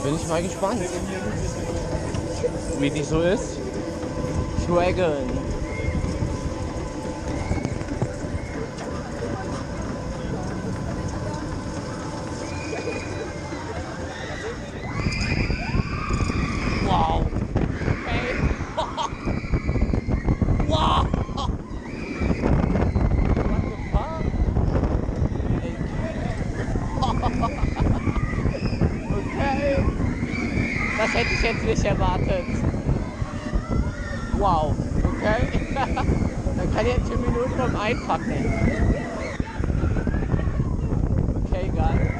bin ich mal gespannt, wie die so ist. Dragon. Wow. Okay. Wow. What the fuck? Okay. Das hätte ich jetzt nicht erwartet. Wow. Okay. Dann kann ich jetzt 10 Minuten beim Einpacken. Okay, geil.